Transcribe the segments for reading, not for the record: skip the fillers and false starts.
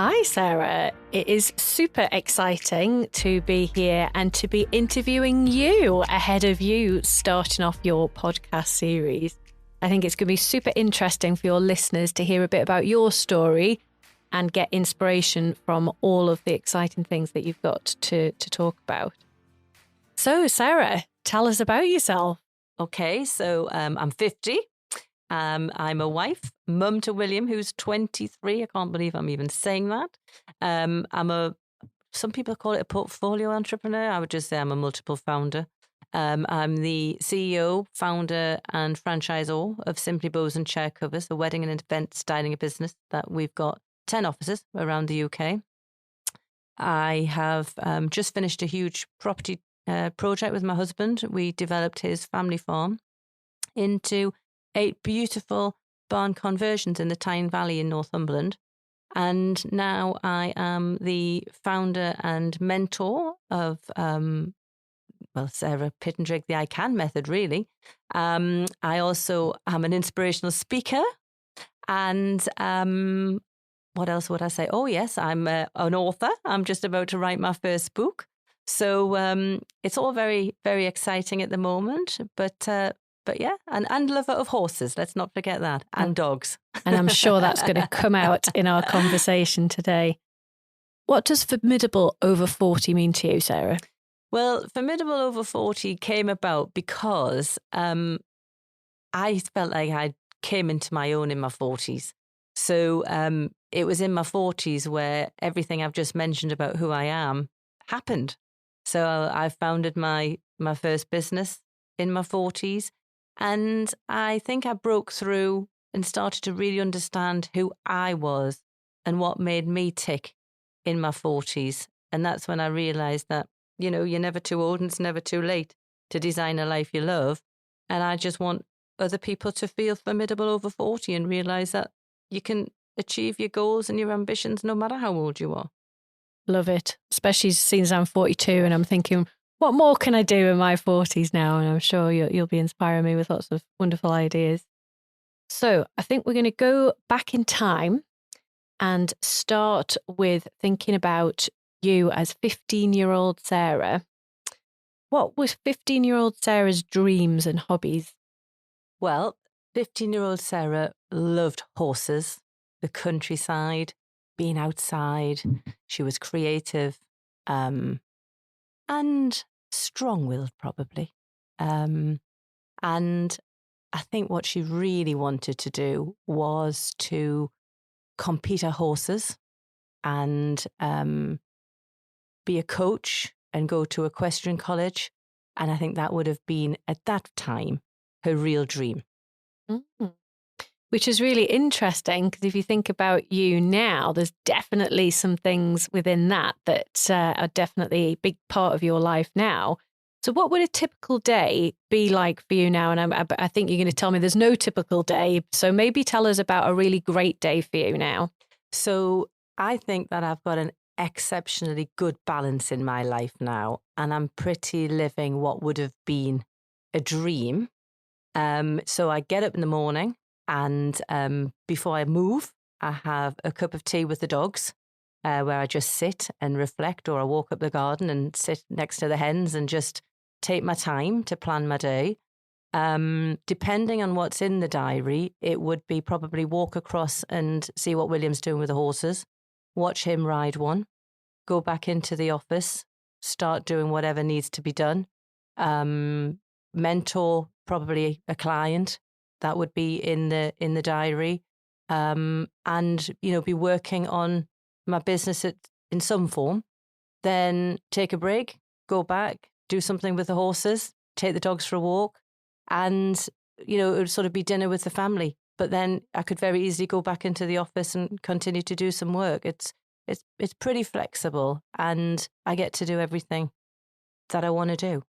Hi, Sarah. It is super exciting to be here and to be interviewing you ahead of you starting off your podcast series. I think it's going to be super interesting for your listeners to hear a bit about your story and get inspiration from all of the exciting things that you've got to talk about. So, Sarah, tell us about yourself. Okay, so I'm 50. I'm a wife, mum to William, who's 23. I can't believe I'm even saying that. Some people call it a portfolio entrepreneur. I would just say I'm a multiple founder. I'm the CEO, founder, and franchisor of Simply Bows and Chair Covers, a wedding and event styling business that we've got 10 offices around the UK. I have just finished a huge property project with my husband. We developed his family farm into 8 beautiful barn conversions in the Tyne Valley in Northumberland. And now I am the founder and mentor of, Sarah Pittendrigh, the I Can method, really. I also am an inspirational speaker. And what else would I say? Oh, yes, I'm an author. I'm just about to write my first book. So it's all very, very exciting at the moment. But yeah, and lover of horses. Let's not forget that. And dogs. And I'm sure that's going to come out in our conversation today. What does Formidable Over 40 mean to you, Sarah? Well, Formidable Over 40 came about because I felt like I came into my own in my 40s. So it was in my 40s where everything I've just mentioned about who I am happened. So I founded my first business in my 40s. And I think I broke through and started to really understand who I was and what made me tick in my 40s. And that's when I realized that, you know, you're never too old and it's never too late to design a life you love. And I just want other people to feel formidable over 40 and realize that you can achieve your goals and your ambitions no matter how old you are. Love it, especially since I'm 42 and I'm thinking, what more can I do in my 40s now? And I'm sure you'll be inspiring me with lots of wonderful ideas. So I think we're going to go back in time and start with thinking about you as 15-year-old Sarah. What was 15-year-old Sarah's dreams and hobbies? Well, 15-year-old Sarah loved horses, the countryside, being outside. She was creative and strong-willed, probably. And I think what she really wanted to do was to compete her horses and be a coach and go to equestrian college. And I think that would have been, at that time, her real dream. Mm-hmm. Which is really interesting, because if you think about you now, there's definitely some things within that are definitely a big part of your life now. So what would a typical day be like for you now? And I think you're going to tell me there's no typical day. So maybe tell us about a really great day for you now. So I think that I've got an exceptionally good balance in my life now. And I'm pretty living what would have been a dream. So I get up in the morning. And before I move, I have a cup of tea with the dogs where I just sit and reflect, or I walk up the garden and sit next to the hens and just take my time to plan my day. Depending on what's in the diary, it would be probably walk across and see what William's doing with the horses, watch him ride one, go back into the office, start doing whatever needs to be done, mentor probably a client. That would be in the diary, and be working on my business in some form. Then take a break, go back, do something with the horses, take the dogs for a walk, and it would sort of be dinner with the family. But then I could very easily go back into the office and continue to do some work. It's pretty flexible, and I get to do everything that I want to do.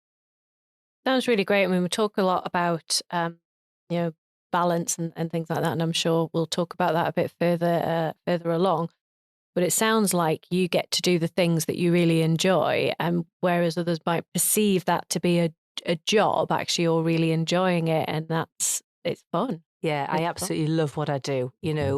Sounds really great. I mean, we talk a lot about balance and things like that, and I'm sure we'll talk about that a bit further along. But it sounds like you get to do the things that you really enjoy, and whereas others might perceive that to be a job, actually you're really enjoying it, and it's fun. Yeah, I absolutely love what I do.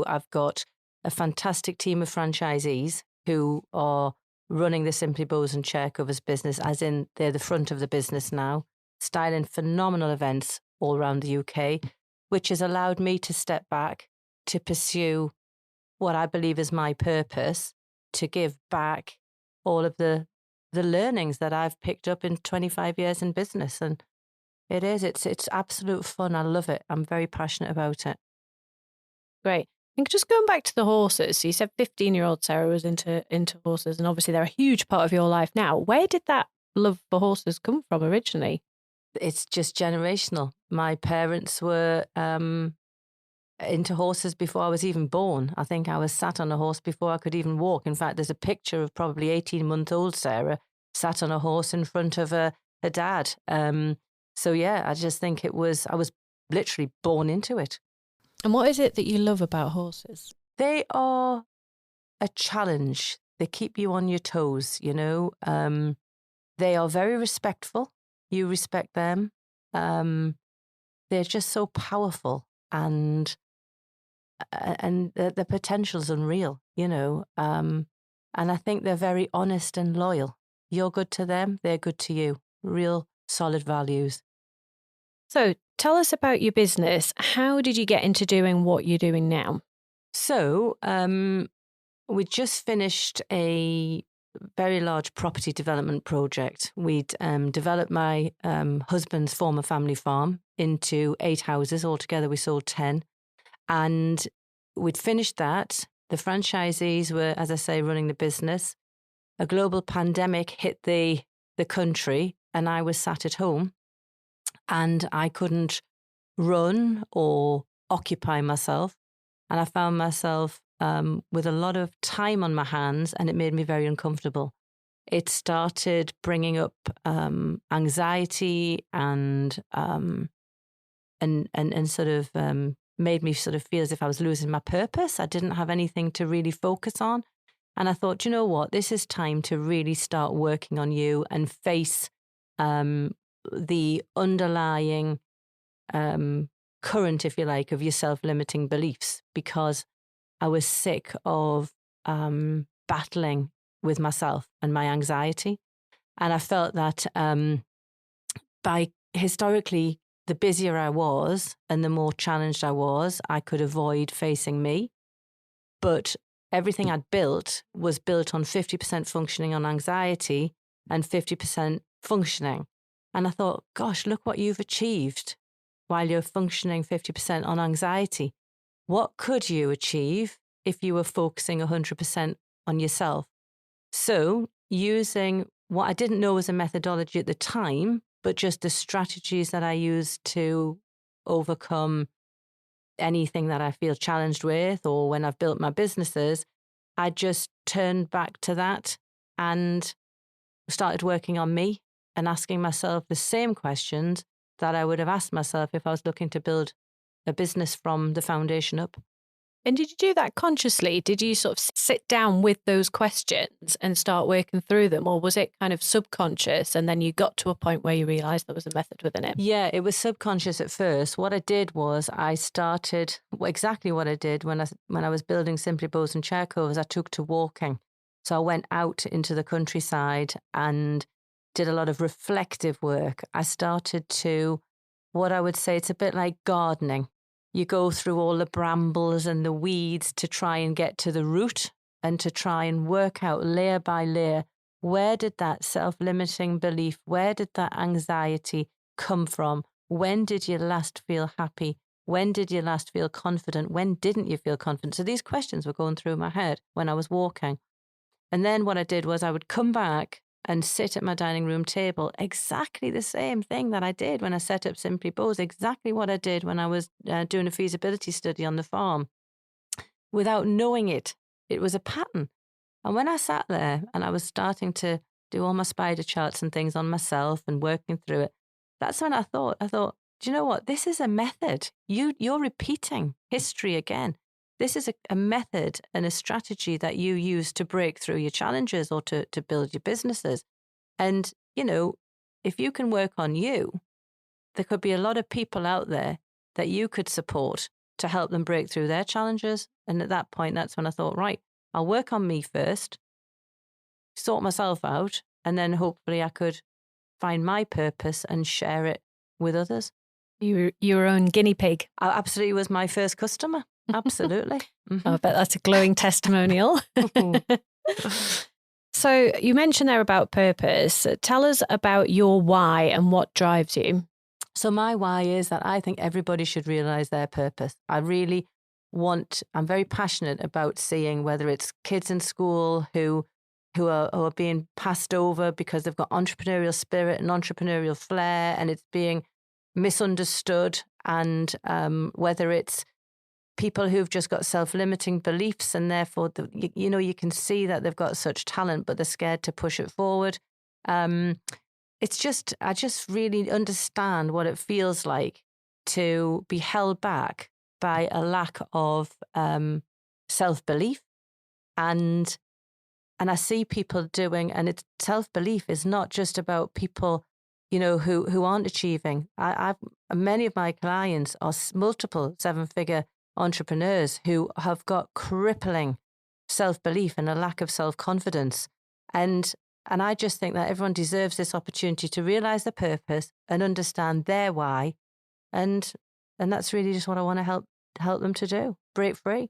I've got a fantastic team of franchisees who are running the Simply Bows and Chair Covers business, as in they're the front of the business now, styling phenomenal events all around the UK, which has allowed me to step back to pursue what I believe is my purpose, to give back all of the learnings that I've picked up in 25 years in business. And it's absolute fun. I love it. I'm very passionate about it. Great. And just going back to the horses, so you said 15-year-old Sarah was into horses, and obviously they're a huge part of your life now. Where did that love for horses come from originally? It's just generational. My parents were into horses before I was even born. I think I was sat on a horse before I could even walk. In fact, there's a picture of probably 18-month-old Sarah sat on a horse in front of her dad. So yeah, I just think I was literally born into it. And what is it that you love about horses? They are a challenge. They keep you on your toes, you know. They are very respectful. You respect them. They're just so powerful, and the potential's unreal, you know. And I think they're very honest and loyal. You're good to them, they're good to you. Real solid values. So tell us about your business. How did you get into doing what you're doing now? So we just finished a very large property development project. We'd developed my husband's former family farm into 8 houses. Altogether, we sold 10. And we'd finished that. The franchisees were, as I say, running the business. A global pandemic hit the country, and I was sat at home, and I couldn't run or occupy myself. And I found myself with a lot of time on my hands, and it made me very uncomfortable. It started bringing up anxiety and sort of made me sort of feel as if I was losing my purpose. I didn't have anything to really focus on. And I thought, you know what, this is time to really start working on you and face the underlying current, if you like, of your self-limiting beliefs, because I was sick of battling with myself and my anxiety. And I felt that by historically, the busier I was and the more challenged I was, I could avoid facing me. But everything I'd built was built on 50% functioning on anxiety and 50% functioning. And I thought, gosh, look what you've achieved while you're functioning 50% on anxiety. What could you achieve if you were focusing 100% on yourself? So using what I didn't know was a methodology at the time, but just the strategies that I used to overcome anything that I feel challenged with, or when I've built my businesses, I just turned back to that and started working on me and asking myself the same questions that I would have asked myself if I was looking to build a business from the foundation up. And did you do that consciously? Did you sort of sit down with those questions and start working through them? Or was it kind of subconscious and then you got to a point where you realised there was a method within it? Yeah, it was subconscious at first. What I did was I started exactly what I did when I was building Simply Bows and Chair Covers. I took to walking. So I went out into the countryside and did a lot of reflective work. I started to, what I would say, it's a bit like gardening. You go through all the brambles and the weeds to try and get to the root and to try and work out layer by layer, where did that self-limiting belief, where did that anxiety come from? When did you last feel happy? When did you last feel confident? When didn't you feel confident? So these questions were going through my head when I was walking. And then what I did was I would come back and sit at my dining room table, exactly the same thing that I did when I set up Simply Bows, exactly what I did when I was doing a feasibility study on the farm. Without knowing it, it was a pattern. And when I sat there and I was starting to do all my spider charts and things on myself and working through it, that's when I thought, do you know what? This is a method. You're repeating history again. This is a method and a strategy that you use to break through your challenges or to build your businesses. And, you know, if you can work on you, there could be a lot of people out there that you could support to help them break through their challenges. And at that point, that's when I thought, right, I'll work on me first, sort myself out, and then hopefully I could find my purpose and share it with others. Your own guinea pig. I absolutely was my first customer. Absolutely. Mm-hmm. I bet that's a glowing testimonial. So you mentioned there about purpose. Tell us about your why and what drives you. So my why is that I think everybody should realize their purpose. I'm very passionate about seeing whether it's kids in school who are being passed over because they've got entrepreneurial spirit and entrepreneurial flair, and it's being misunderstood, and whether it's people who've just got self-limiting beliefs, and therefore, you can see that they've got such talent, but they're scared to push it forward. I just really understand what it feels like to be held back by a lack of self-belief, and I see people doing, and it's self-belief is not just about people, who aren't achieving. Many of my clients are multiple 7-figure entrepreneurs who have got crippling self-belief and a lack of self-confidence. And I just think that everyone deserves this opportunity to realize their purpose and understand their why. And that's really just what I want to help them to do, break free.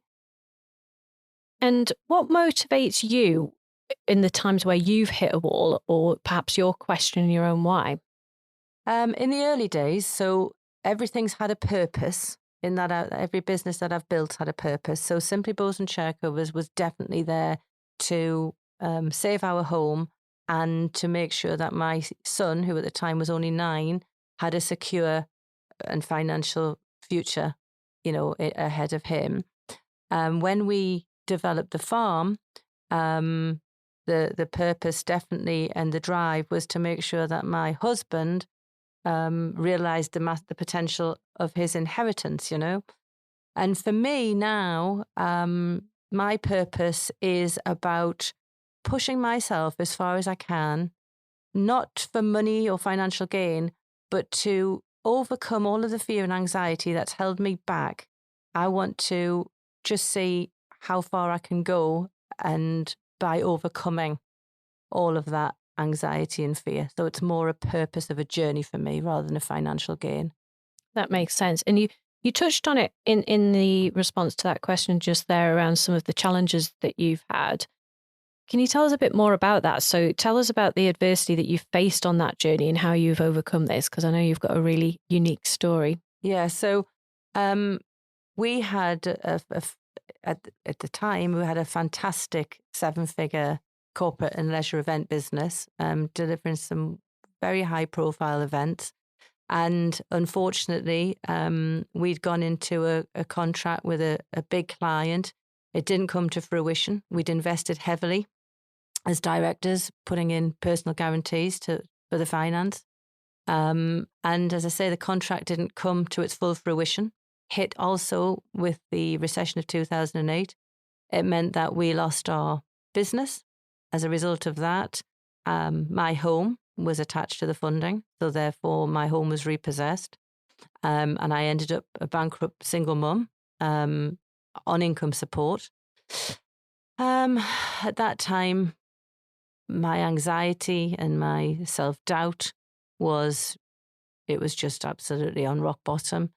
And what motivates you in the times where you've hit a wall, or perhaps you're questioning your own why? In the early days, so everything's had a purpose. In that, every business that I've built had a purpose. So Simply Bows and Chair Covers was definitely there to save our home and to make sure that my son, who at the time was only 9, had a secure and financial future, ahead of him. When we developed the farm, the purpose definitely and the drive was to make sure that my husband realized the potential of his inheritance, And for me now, my purpose is about pushing myself as far as I can, not for money or financial gain, but to overcome all of the fear and anxiety that's held me back. I want to just see how far I can go, and by overcoming all of that anxiety and fear. So it's more a purpose of a journey for me rather than a financial gain. That makes sense. And you touched on it in the response to that question just there around some of the challenges that you've had. Can you tell us a bit more about that? So tell us about the adversity that you've faced on that journey and how you've overcome this, because I know you've got a really unique story. Yeah. So we had, at the time, we had a fantastic 7-figure corporate and leisure event business, delivering some very high profile events. And unfortunately, we'd gone into a contract with a big client. It didn't come to fruition. We'd invested heavily as directors, putting in personal guarantees for the finance. And as I say, the contract didn't come to its full fruition. Hit also with the recession of 2008. It meant that we lost our business. As a result of that, my home was attached to the funding. So therefore, my home was repossessed. And I ended up a bankrupt single mum on income support. At that time, my anxiety and my self-doubt was just absolutely on rock bottom.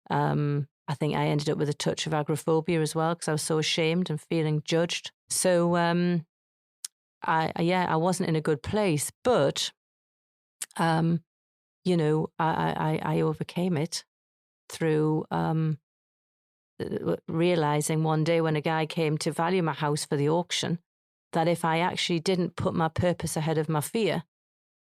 I think I ended up with a touch of agoraphobia as well, because I was so ashamed and feeling judged. So I wasn't in a good place, but I overcame it through realizing one day when a guy came to value my house for the auction, that if I actually didn't put my purpose ahead of my fear,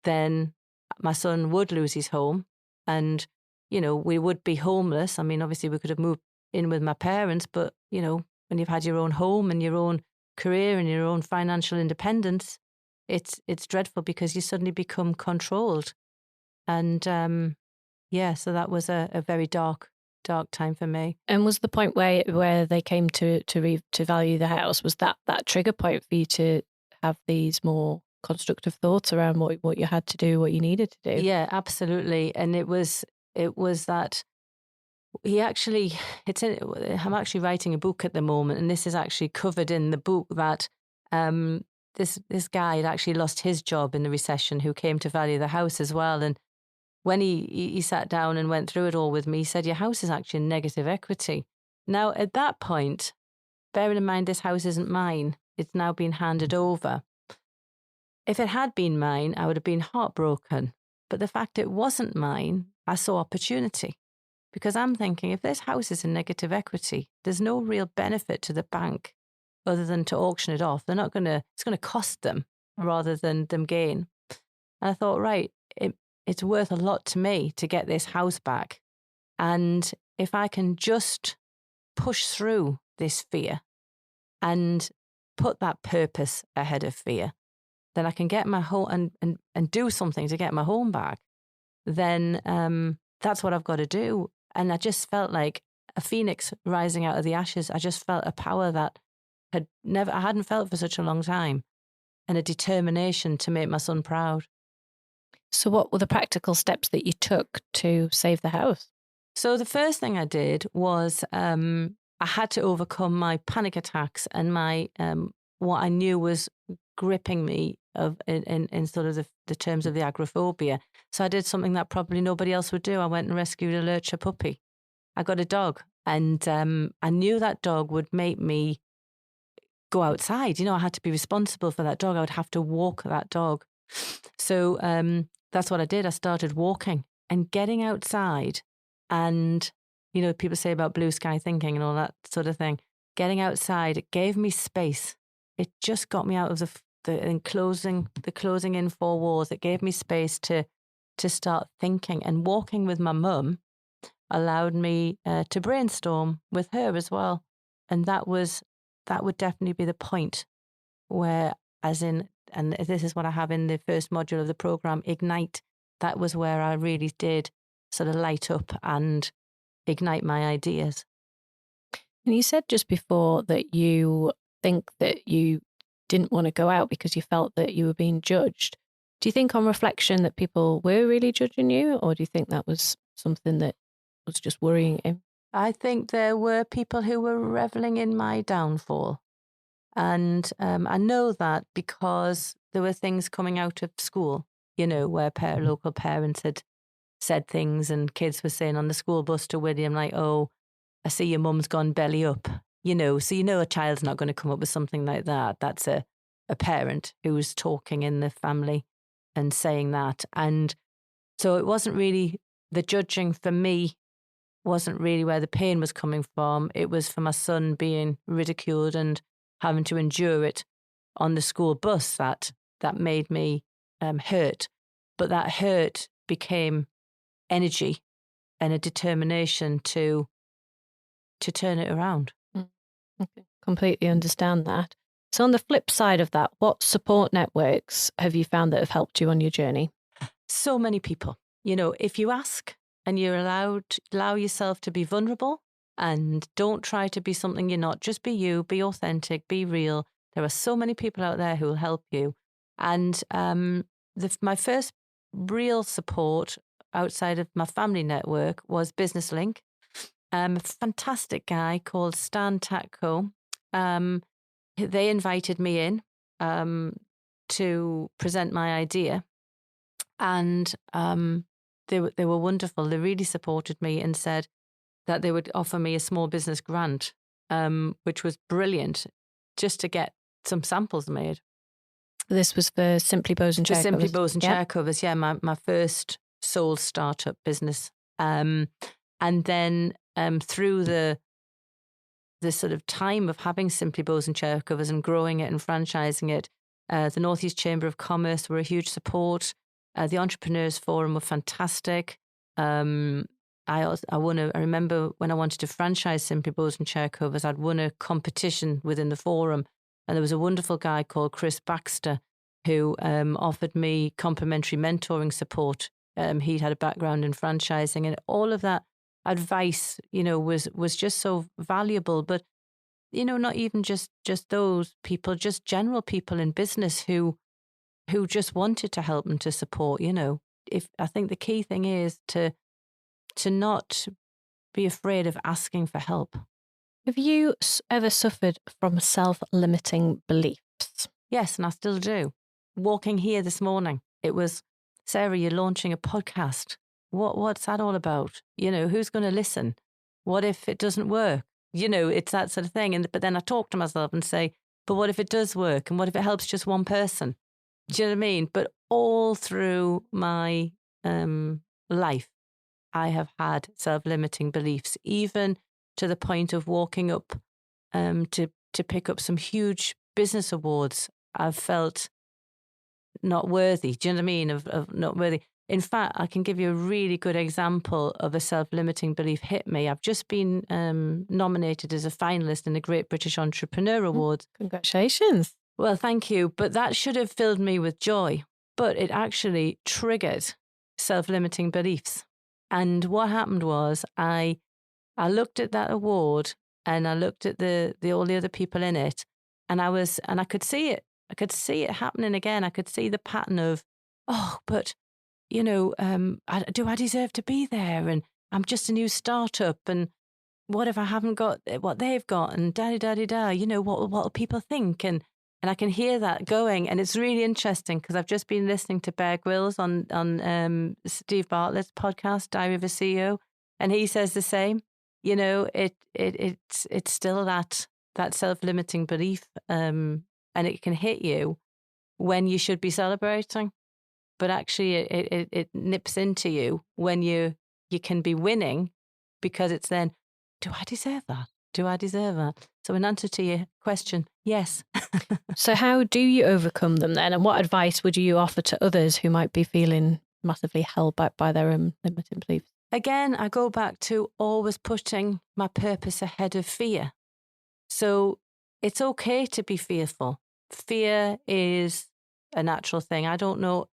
then my son would lose his home, and we would be homeless. I mean, obviously we could have moved in with my parents, but when you've had your own home and your own career and your own financial independence, it's dreadful, because you suddenly become controlled. And so that was a very dark time for me. And was the point where they came to value the house, was that trigger point for you to have these more constructive thoughts around what you had to do, what you needed to do? Yeah, absolutely. And it was that He actually, I'm actually writing a book at the moment, and this is actually covered in the book that this guy had actually lost his job in the recession who came to value the house as well. And when he sat down and went through it all with me, he said, your house is actually in negative equity. Now, at that point, bearing in mind this house isn't mine, it's now been handed over. If it had been mine, I would have been heartbroken. But the fact it wasn't mine, I saw opportunity. Because I'm thinking, if this house is in negative equity, there's no real benefit to the bank other than to auction it off. They're not going to, it's going to cost them rather than them gain. And I thought, right, it's worth a lot to me to get this house back. And if I can just push through this fear and put that purpose ahead of fear, then I can get my home and do something to get my home back, then that's what I've got to do. And I just felt like a phoenix rising out of the ashes. I just felt a power that I hadn't felt for such a long time, and a determination to make my son proud. So what were the practical steps that you took to save the house? So the first thing I did was I had to overcome my panic attacks and my what I knew was gripping me in sort of the terms of the agoraphobia. So I did something that probably nobody else would do. I went and rescued a lurcher puppy. I got a dog, and I knew that dog would make me go outside. I had to be responsible for that dog. I would have to walk that dog. So that's what I did. I started walking and getting outside. And, people say about blue sky thinking and all that sort of thing. Getting outside, it gave me space. It just got me out of the closing in four walls. It gave me space to start thinking. And walking with my mum allowed me to brainstorm with her as well. And that would definitely be the point where, and this is what I have in the first module of the program, Ignite. That was where I really did sort of light up and ignite my ideas. And you said just before that you think that you didn't want to go out because you felt that you were being judged. Do you think on reflection that people were really judging you, or do you think that was something that was just worrying you? I think there were people who were reveling in my downfall. And I know that because there were things coming out of school, where local parents had said things, and kids were saying on the school bus to William, like, oh, I see your mum's gone belly up, so a child's not going to come up with something like that. That's a parent who was talking in the family and saying that. And so it wasn't really, the judging for me wasn't really where the pain was coming from. It was for my son being ridiculed and having to endure it on the school bus that made me hurt. But that hurt became energy and a determination to turn it around. Okay. Completely understand that. So on the flip side of that, what support networks have you found that have helped you on your journey? So many people. If you ask and you're allow yourself to be vulnerable and don't try to be something you're not, just be you, be authentic, be real. There are so many people out there who will help you. And my first real support outside of my family network was Business Link. A fantastic guy called Stan Tatko. They invited me in to present my idea, and they were wonderful. They really supported me and said that they would offer me a small business grant, which was brilliant, just to get some samples made. This was for Simply Bows and Chair Covers. Simply Bows and Chair Covers, yeah, my first sole startup business. And then through the sort of time of having Simply Bows and Chair Covers and growing it and franchising it, the North East Chamber of Commerce were a huge support. The Entrepreneurs Forum were fantastic. I remember when I wanted to franchise Simply Bows and Chair Covers, I'd won a competition within the forum, and there was a wonderful guy called Chris Baxter who offered me complimentary mentoring support. He'd had a background in franchising, and all of that advice, was just so valuable. But, not even just those people, just general people in business who just wanted to help and to support. If I think the key thing is to not be afraid of asking for help. Have you ever suffered from self-limiting beliefs? Yes, and I still do. Walking here this morning, it was, Sarah, you're launching a podcast. What's that all about? Who's going to listen? What if it doesn't work? It's that sort of thing. But then I talk to myself and say, but what if it does work? And what if it helps just one person? Do you know what I mean? But all through my life, I have had self-limiting beliefs, even to the point of walking up to pick up some huge business awards. I've felt not worthy. Do you know what I mean? Of not worthy. In fact, I can give you a really good example of a self-limiting belief hit me. I've just been nominated as a finalist in the Great British Entrepreneur Awards. Congratulations. Well, thank you. But that should have filled me with joy. But it actually triggered self-limiting beliefs. And what happened was I looked at that award and I looked at all the other people in it, and I could see it. I could see it happening again. I could see the pattern of, but do I deserve to be there? And I'm just a new startup, and what if I haven't got what they've got? And what will people think? And I can hear that going, and it's really interesting because I've just been listening to Bear Grylls on Steve Bartlett's podcast, Diary of a CEO, and he says the same. It's still that self-limiting belief, and it can hit you when you should be celebrating, but actually it nips into you when you can be winning, because it's then, do I deserve that? Do I deserve that? So in answer to your question, yes. So how do you overcome them then? And what advice would you offer to others who might be feeling massively held back by their own limiting beliefs? Again, I go back to always putting my purpose ahead of fear. So it's okay to be fearful. Fear is a natural thing. I don't know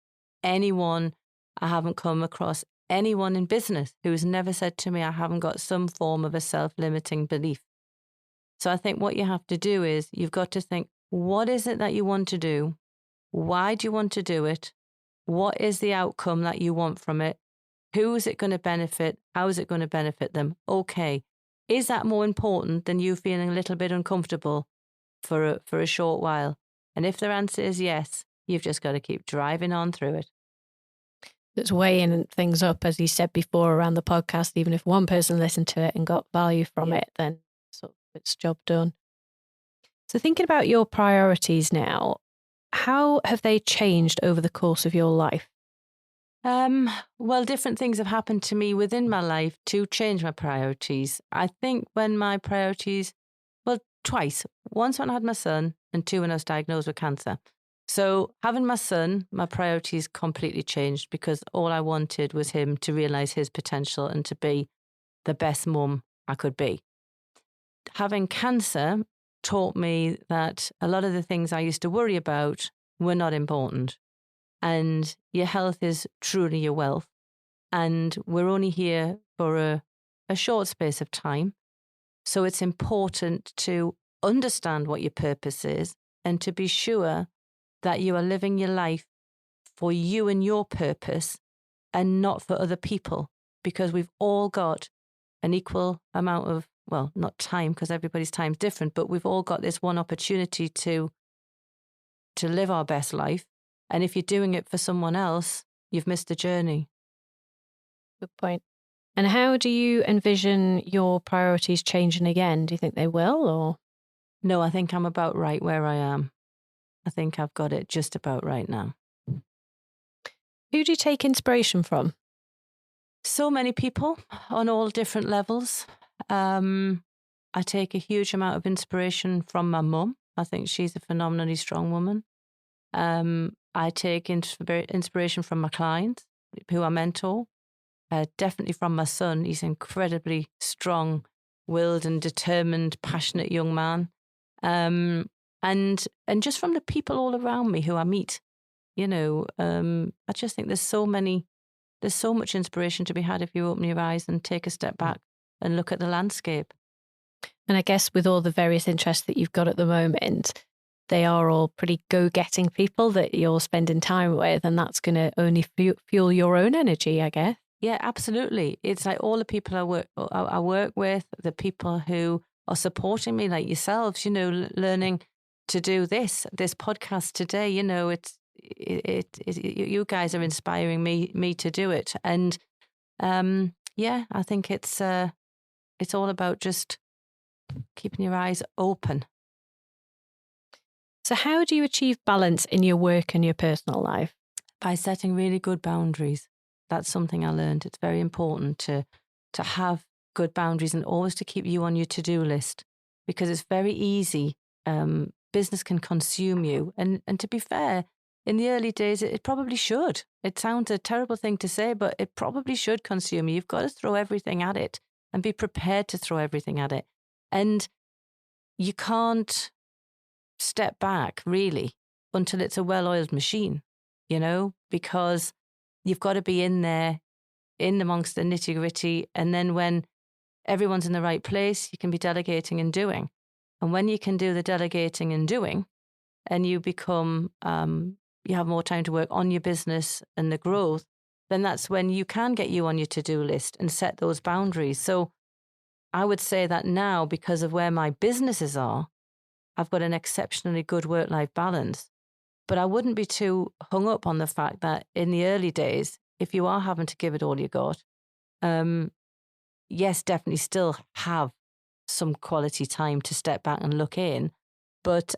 anyone, I haven't come across anyone in business who's never said to me, I haven't got some form of a self-limiting belief. So I think what you have to do is you've got to think, what is it that you want to do? Why do you want to do it? What is the outcome that you want from it? Who is it going to benefit? How is it going to benefit them? Okay. Is that more important than you feeling a little bit uncomfortable for a short while? And if their answer is yes, you've just got to keep driving on through it. It's weighing things up, as you said before around the podcast. Even if one person listened to it and got value from it, then sort of it's job done. So thinking about your priorities now, how have they changed over the course of your life? Well, different things have happened to me within my life to change my priorities. I think when my priorities, well, twice. Once when I had my son, and two when I was diagnosed with cancer. So having my son, my priorities completely changed, because all I wanted was him to realise his potential and to be the best mum I could be. Having cancer taught me that a lot of the things I used to worry about were not important. And your health is truly your wealth. And we're only here for a short space of time. So it's important to understand what your purpose is and to be sure that you are living your life for you and your purpose and not for other people, because we've all got an equal amount of, well, not time, because everybody's time is different, but we've all got this one opportunity to live our best life. And if you're doing it for someone else, you've missed the journey. Good point. And how do you envision your priorities changing again? Do you think they will, or? No, I think I'm about right where I am. I think I've got it just about right now. Who do you take inspiration from? So many people on all different levels. I take a huge amount of inspiration from my mum. I think she's a phenomenally strong woman. I take inspiration from my clients who I mentor, definitely from my son. He's an incredibly strong-willed and determined, passionate young man. And just from the people all around me who I meet, I just think there's so much inspiration to be had if you open your eyes and take a step back and look at the landscape. And I guess with all the various interests that you've got at the moment, they are all pretty go-getting people that you're spending time with, and that's going to only fuel your own energy, I guess. Yeah, absolutely. It's like all the people I work with, the people who are supporting me, like yourselves, learning to do this podcast today. You guys are inspiring me to do it, and yeah, I think it's all about just keeping your eyes open. So, how do you achieve balance in your work and your personal life? By setting really good boundaries. That's something I learned. It's very important to have good boundaries and always to keep you on your to-do list, because it's very easy. Business can consume you. And to be fair, in the early days, it probably should. It sounds a terrible thing to say, but it probably should consume you. You've got to throw everything at it and be prepared to throw everything at it. And you can't step back, really, until it's a well-oiled machine, because you've got to be in there, in amongst the nitty-gritty. And then when everyone's in the right place, you can be delegating and doing. And when you can do the delegating and doing, and you become, you have more time to work on your business and the growth, then that's when you can get you on your to-do list and set those boundaries. So I would say that now, because of where my businesses are, I've got an exceptionally good work-life balance. But I wouldn't be too hung up on the fact that in the early days, if you are having to give it all you got, yes, definitely still have some quality time to step back and look in. But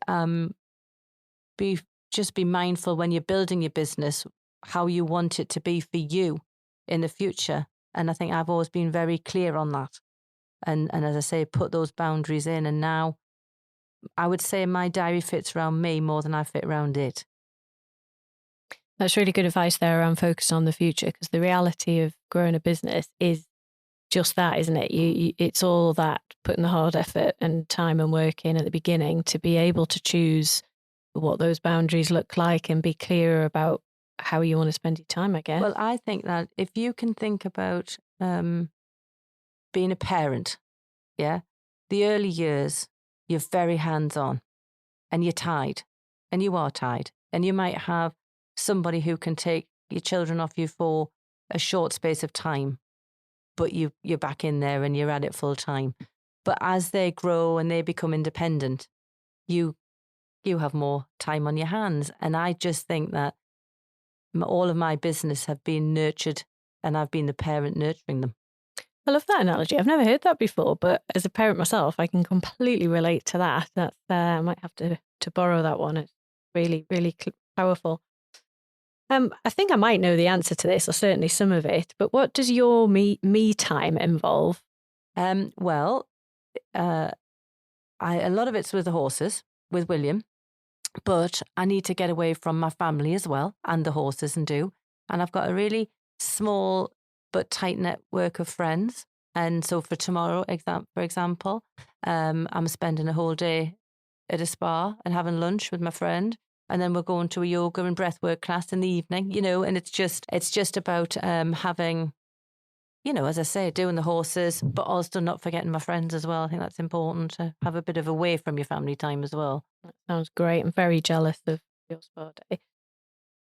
just be mindful when you're building your business, how you want it to be for you in the future. And I think I've always been very clear on that. And as I say, put those boundaries in. And now I would say my diary fits around me more than I fit around it. That's really good advice there around focus on the future, because the reality of growing a business is just that, isn't it? It's all that, putting the hard effort and time and work in at the beginning to be able to choose what those boundaries look like and be clearer about how you want to spend your time, I guess. Well, I think that if you can think about being a parent, yeah, the early years, you're very hands-on and you're tied, and you are tied, and you might have somebody who can take your children off you for a short space of time, but you're back in there and you're at it full time. But as they grow and they become independent, you have more time on your hands. And I just think that all of my business have been nurtured, and I've been the parent nurturing them. I love that analogy. I've never heard that before, but as a parent myself, I can completely relate to that. That's I might have to borrow that one. It's really, really powerful. I think I might know the answer to this, or certainly some of it, but what does your me time involve? Well, a lot of it's with the horses, with William, but I need to get away from my family as well, and the horses, and I've got a really small but tight network of friends. And so for tomorrow, for example, I'm spending a whole day at a spa and having lunch with my friend. And then we're going to a yoga and breathwork class in the evening, and it's just about having, as I say, doing the horses, but also not forgetting my friends as well. I think that's important, to have a bit of away from your family time as well. That sounds great. I'm very jealous of your spa day.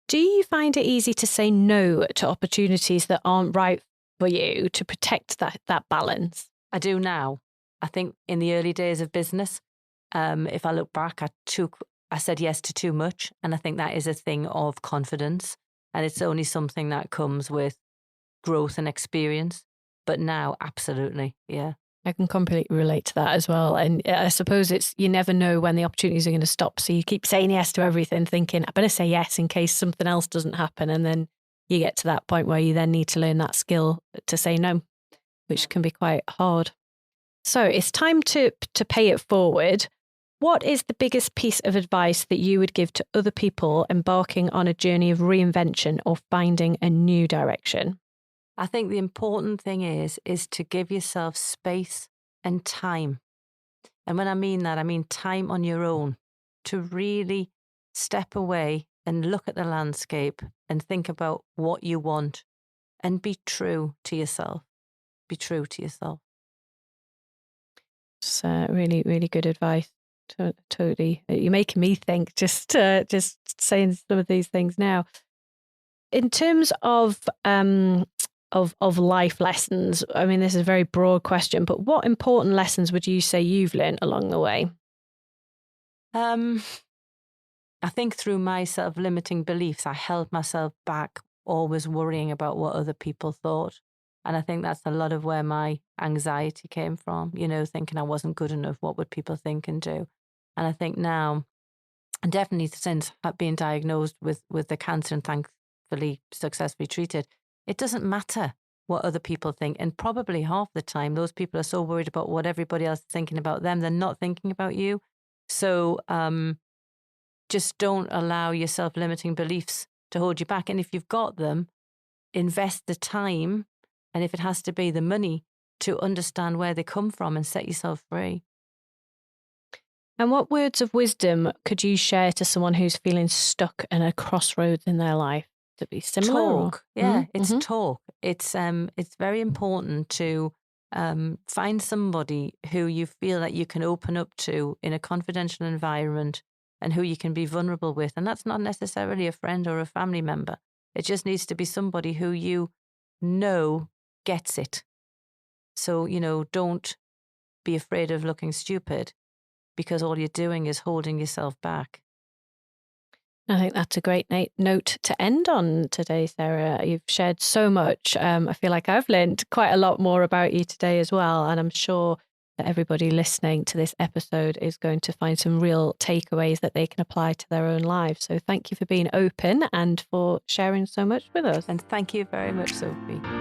Do you find it easy to say no to opportunities that aren't right for you to protect that balance? I do now. I think in the early days of business, if I look back, I said yes to too much. And I think that is a thing of confidence. And it's only something that comes with growth and experience. But now, absolutely, yeah. I can completely relate to that as well. And I suppose you never know when the opportunities are going to stop. So you keep saying yes to everything, thinking, I better say yes in case something else doesn't happen. And then you get to that point where you then need to learn that skill to say no, which can be quite hard. So it's time to pay it forward. What is the biggest piece of advice that you would give to other people embarking on a journey of reinvention or finding a new direction? I think the important thing is to give yourself space and time. And when I mean that, I mean time on your own, to really step away and look at the landscape and think about what you want, and be true to yourself. Be true to yourself. It's really, really good advice. Totally. You're making me think just saying some of these things now. In terms of of life lessons? I mean, this is a very broad question, but what important lessons would you say you've learned along the way? I think through my self-limiting beliefs, I held myself back, always worrying about what other people thought. And I think that's a lot of where my anxiety came from, thinking I wasn't good enough. What would people think and do? And I think now, and definitely since being diagnosed with the cancer and thankfully successfully treated, it doesn't matter what other people think. And probably half the time, those people are so worried about what everybody else is thinking about them, they're not thinking about you. So just don't allow your self-limiting beliefs to hold you back. And if you've got them, invest the time, and if it has to be the money, to understand where they come from and set yourself free. And what words of wisdom could you share to someone who's feeling stuck in a crossroads in their life? To be similar? Talk. Yeah, it's talk. It's very important to find somebody who you feel that you can open up to in a confidential environment and who you can be vulnerable with. And that's not necessarily a friend or a family member. It just needs to be somebody who you know gets it. So, don't be afraid of looking stupid, because all you're doing is holding yourself back. I think that's a great note to end on today, Sarah. You've shared so much. I feel like I've learned quite a lot more about you today as well. And I'm sure that everybody listening to this episode is going to find some real takeaways that they can apply to their own lives. So thank you for being open and for sharing so much with us. And thank you very much, Sophie.